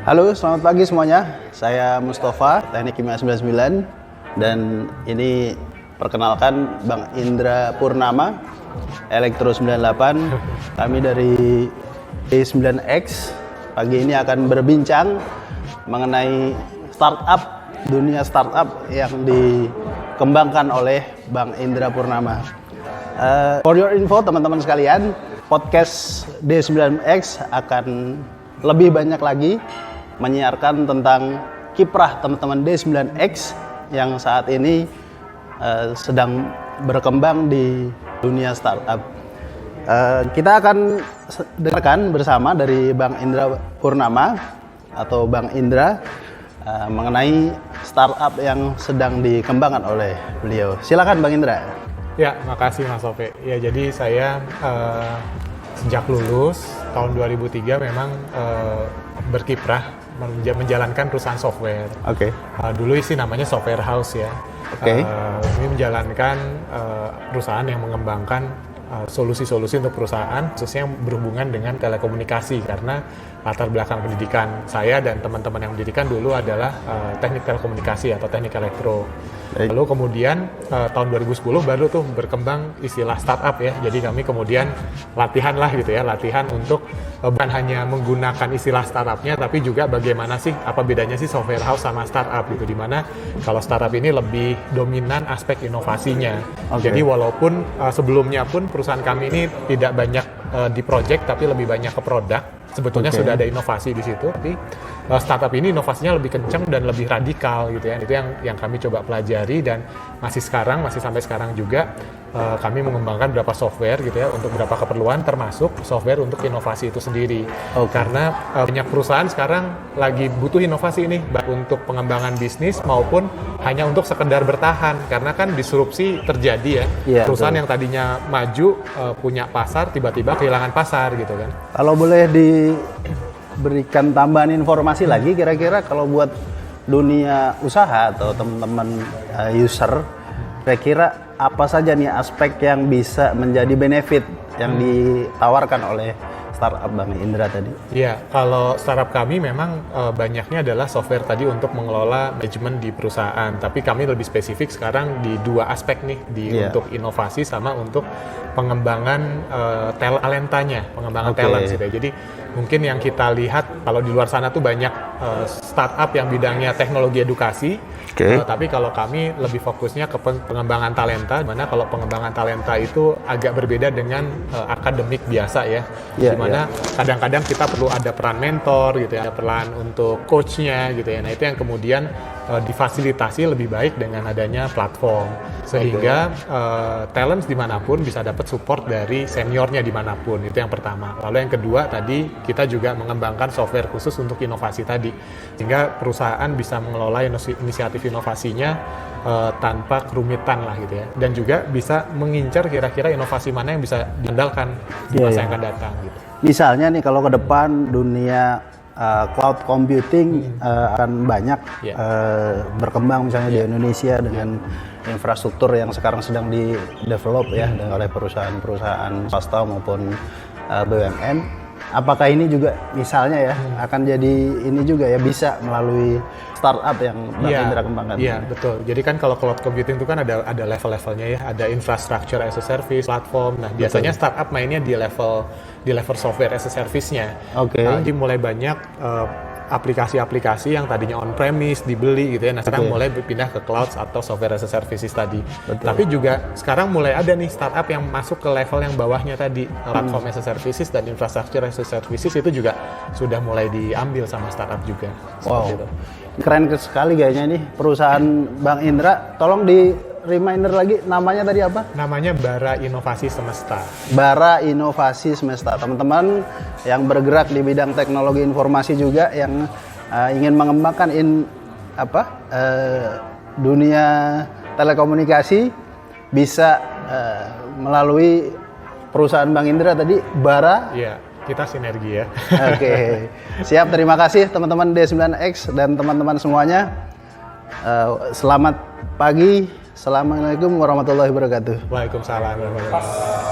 Halo, selamat pagi semuanya. Saya Mustafa, Teknik Kimia 99, dan ini perkenalkan Bang Indra Purnama, Elektro 98. Kami dari D9X. Pagi ini akan berbincang mengenai startup, dunia startup yang dikembangkan oleh Bang Indra Purnama. For your info teman-teman sekalian, podcast D9X akan lebih banyak lagi menyiarkan tentang kiprah teman-teman D9X yang saat ini sedang berkembang di dunia startup. Kita akan dengarkan bersama dari Bang Indra Purnama atau Bang Indra mengenai startup yang sedang dikembangkan oleh beliau. Silakan Bang Indra. Ya, makasih Mas Sofe. Ya, jadi saya sejak lulus tahun 2003 memang berkiprah menjalankan perusahaan software. Oke. Dulu sih namanya software house ya. Oke. Ini menjalankan perusahaan yang mengembangkan solusi-solusi untuk perusahaan, khususnya yang berhubungan dengan telekomunikasi, karena latar belakang pendidikan saya dan teman-teman yang mendirikan dulu adalah teknik telekomunikasi atau teknik elektro. Lalu kemudian tahun 2010 baru tuh berkembang istilah startup ya. Jadi kami kemudian latihan untuk bukan hanya menggunakan istilah startupnya, tapi juga bagaimana sih, apa bedanya sih software house sama startup gitu. Dimana kalau startup ini lebih dominan aspek inovasinya. Okay. Jadi walaupun sebelumnya pun perusahaan kami ini tidak banyak di project tapi lebih banyak ke produk. Sebetulnya sudah ada inovasi di situ, tapi startup ini inovasinya lebih kencang dan lebih radikal gitu ya. Itu yang kami coba pelajari, dan masih sampai sekarang juga kami mengembangkan beberapa software gitu ya untuk beberapa keperluan, termasuk software untuk inovasi itu sendiri. Karena banyak perusahaan sekarang lagi butuh inovasi ini, baik untuk pengembangan bisnis maupun hanya untuk sekedar bertahan, karena kan disrupsi terjadi ya. Perusahaan yang tadinya maju punya pasar tiba-tiba kehilangan pasar gitu kan. Kalau boleh diberikan tambahan informasi lagi, kira-kira kalau buat dunia usaha atau teman-teman user, kira-kira apa saja nih aspek yang bisa menjadi benefit yang ditawarkan oleh startup Bang Indra tadi? Iya, kalau startup kami memang banyaknya adalah software tadi untuk mengelola manajemen di perusahaan. Tapi kami lebih spesifik sekarang di dua aspek nih, untuk inovasi sama untuk pengembangan talentanya, pengembangan talent gitu ya. Jadi mungkin yang kita lihat kalau di luar sana tuh banyak startup yang bidangnya teknologi edukasi. Tapi kalau kami lebih fokusnya ke pengembangan talenta, dimana kalau pengembangan talenta itu agak berbeda dengan akademik biasa ya. Dimana kadang-kadang kita perlu ada peran mentor gitu ya, ada peran untuk coachnya gitu ya. Nah itu yang kemudian difasilitasi lebih baik dengan adanya platform, sehingga talent dimanapun bisa dapat support dari seniornya dimanapun. Itu yang pertama. Lalu yang kedua tadi kita juga mengembangkan software khusus untuk inovasi tadi, sehingga perusahaan bisa mengelola inisiatif inovasinya tanpa kerumitan lah gitu ya, dan juga bisa mengincar kira-kira inovasi mana yang bisa diandalkan di masa yang akan datang gitu. Misalnya nih kalau ke depan dunia cloud computing akan banyak berkembang misalnya di Indonesia dengan infrastruktur yang sekarang sedang di develop ya oleh perusahaan-perusahaan swasta maupun BUMN. Apakah ini juga misalnya ya akan jadi ini juga ya bisa melalui startup yang Bang Indra kembangkan? Iya, betul. Jadi kan kalau cloud computing itu kan ada level-levelnya ya, ada infrastructure as a service, platform. Nah, biasanya startup mainnya di level software as a service-nya. Jadi mulai banyak aplikasi-aplikasi yang tadinya on-premise dibeli gitu ya. Nah, sekarang mulai berpindah ke cloud atau software as a services tadi. Tapi juga sekarang mulai ada nih startup yang masuk ke level yang bawahnya tadi, platform as a services dan infrastructure as a services, itu juga sudah mulai diambil sama startup juga. Itu. Keren sekali kayaknya nih perusahaan Bang Indra. Tolong di reminder lagi, namanya tadi apa? Namanya Bara Inovasi Semesta. Bara Inovasi Semesta. Teman-teman yang bergerak di bidang teknologi informasi juga yang ingin mengembangkan dunia telekomunikasi bisa melalui perusahaan Bang Indra tadi, Bara. Iya, kita sinergi ya. Siap. Terima kasih teman-teman D9X dan teman-teman semuanya. Selamat pagi. Assalamualaikum warahmatullahi wabarakatuh. Waalaikumsalam warahmatullahi wabarakatuh.